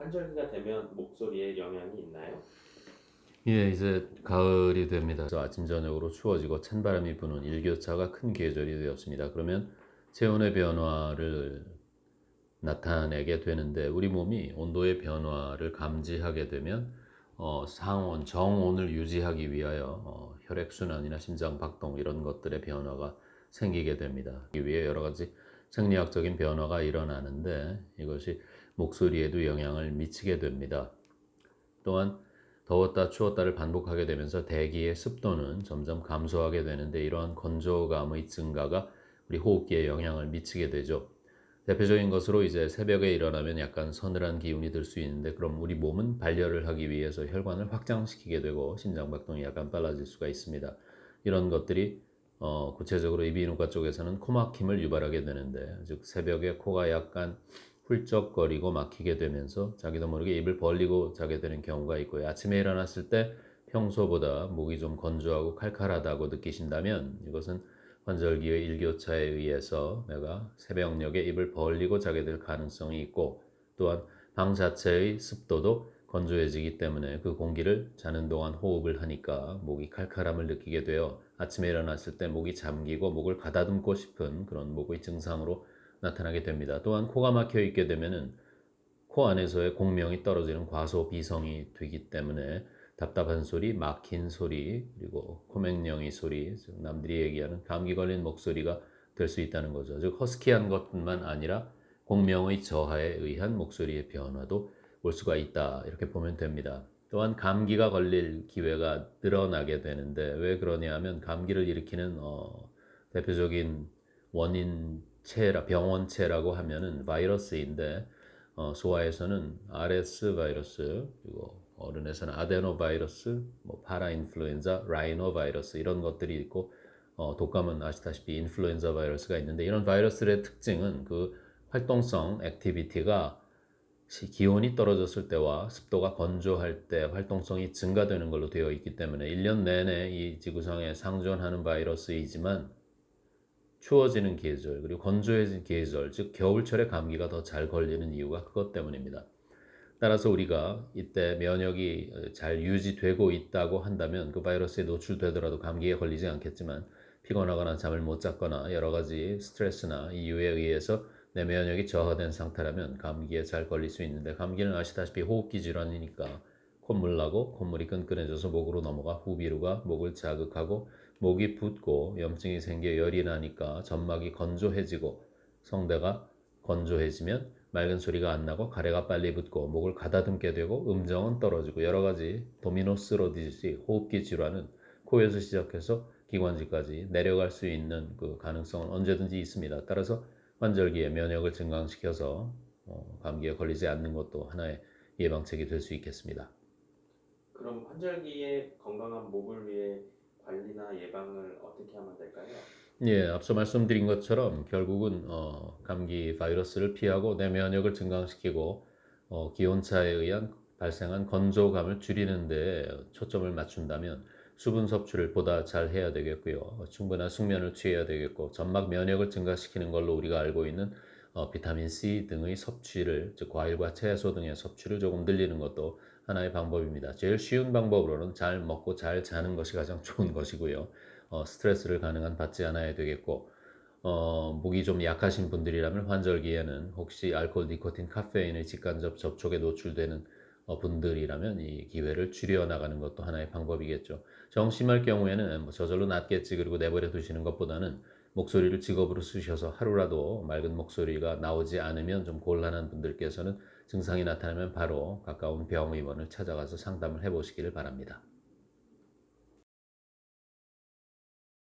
환절기가 되면 목소리에 영향이 있나요? 예, 이제 가을이 됩니다. 그래서 아침 저녁으로 추워지고 찬바람이 부는 일교차가 큰 계절이 되었습니다. 그러면 체온의 변화를 나타내게 되는데 우리 몸이 온도의 변화를 감지하게 되면 상온, 정온을 유지하기 위하여 혈액순환이나 심장 박동 이런 것들의 변화가 생기게 됩니다. 이 위해 여러 가지 생리학적인 변화가 일어나는데 이것이 목소리에도 영향을 미치게 됩니다. 또한 더웠다 추웠다를 반복하게 되면서 대기의 습도는 점점 감소하게 되는데 이러한 건조감의 증가가 우리 호흡기에 영향을 미치게 되죠. 대표적인 것으로 이제 새벽에 일어나면 약간 서늘한 기운이 들 수 있는데 그럼 우리 몸은 발열을 하기 위해서 혈관을 확장시키게 되고 심장박동이 약간 빨라질 수가 있습니다. 이런 것들이 구체적으로 이비인후과 쪽에서는 코막힘을 유발하게 되는데 즉 새벽에 코가 약간 훌쩍거리고 막히게 되면서 자기도 모르게 입을 벌리고 자게 되는 경우가 있고요. 아침에 일어났을 때 평소보다 목이 좀 건조하고 칼칼하다고 느끼신다면 이것은 환절기의 일교차에 의해서 내가 새벽녘에 입을 벌리고 자게 될 가능성이 있고 또한 방 자체의 습도도 건조해지기 때문에 그 공기를 자는 동안 호흡을 하니까 목이 칼칼함을 느끼게 되어 아침에 일어났을 때 목이 잠기고 목을 가다듬고 싶은 그런 목의 증상으로 나타나게 됩니다. 또한 코가 막혀 있게 되면은 코 안에서의 공명이 떨어지는 과소비성이 되기 때문에 답답한 소리, 막힌 소리, 그리고 코맹령이 소리, 즉 남들이 얘기하는 감기 걸린 목소리가 될 수 있다는 거죠. 즉 허스키한 것뿐만 아니라 공명의 저하에 의한 목소리의 변화도 올 수가 있다. 이렇게 보면 됩니다. 또한 감기가 걸릴 기회가 늘어나게 되는데 왜 그러냐 하면 감기를 일으키는 대표적인 원인체라 병원체라고 하면은 바이러스인데 소아에서는 RS 바이러스 그리고 어른에서는 아데노 바이러스, 뭐 파라인플루엔자, 라이노 바이러스 이런 것들이 있고 독감은 아시다시피 인플루엔자 바이러스가 있는데 이런 바이러스의 특징은 그 활동성 액티비티가 기온이 떨어졌을 때와 습도가 건조할 때 활동성이 증가되는 걸로 되어 있기 때문에 1년 내내 이 지구상에 상존하는 바이러스이지만 추워지는 계절 그리고 건조해진 계절 즉 겨울철에 감기가 더 잘 걸리는 이유가 그것 때문입니다. 따라서 우리가 이때 면역이 잘 유지되고 있다고 한다면 그 바이러스에 노출되더라도 감기에 걸리지 않겠지만 피곤하거나 잠을 못 잤거나 여러 가지 스트레스나 이유에 의해서 내 면역이 저하된 상태라면 감기에 잘 걸릴 수 있는데 감기는 아시다시피 호흡기 질환이니까 콧물 나고 콧물이 끈끈해져서 목으로 넘어가 후비루가 목을 자극하고 목이 붓고 염증이 생겨 열이 나니까 점막이 건조해지고 성대가 건조해지면 맑은 소리가 안 나고 가래가 빨리 붙고 목을 가다듬게 되고 음정은 떨어지고 여러 가지 도미노스로 듯이 호흡기 질환은 코에서 시작해서 기관지까지 내려갈 수 있는 그 가능성은 언제든지 있습니다. 따라서 환절기에 면역을 증강시켜서 감기에 걸리지 않는 것도 하나의 예방책이 될 수 있겠습니다. 그럼 환절기에 건강한 목을 위해 관리나 예방을 어떻게 하면 될까요? 예, 앞서 말씀드린 것처럼 결국은 감기 바이러스를 피하고 내 면역을 증강시키고 기온차에 의한 발생한 건조감을 줄이는 데 초점을 맞춘다면 수분 섭취를 보다 잘 해야 되겠고요. 충분한 숙면을 취해야 되겠고 점막 면역을 증가시키는 걸로 우리가 알고 있는 비타민 C 등의 섭취를 즉 과일과 채소 등의 섭취를 조금 늘리는 것도 하나의 방법입니다. 제일 쉬운 방법으로는 잘 먹고 잘 자는 것이 가장 좋은 것이고요. 스트레스를 가능한 받지 않아야 되겠고 목이 좀 약하신 분들이라면 환절기에는 혹시 알코올, 니코틴, 카페인의 직간접 접촉에 노출되는 분들이라면 이 기회를 줄여 나가는 것도 하나의 방법이겠죠. 정심할 경우에는 뭐 저절로 낫겠지 그리고 내버려 두시는 것보다는 목소리를 직업으로 쓰셔서 하루라도 맑은 목소리가 나오지 않으면 좀 곤란한 분들께서는 증상이 나타나면 바로 가까운 병의원을 찾아가서 상담을 해보시기를 바랍니다.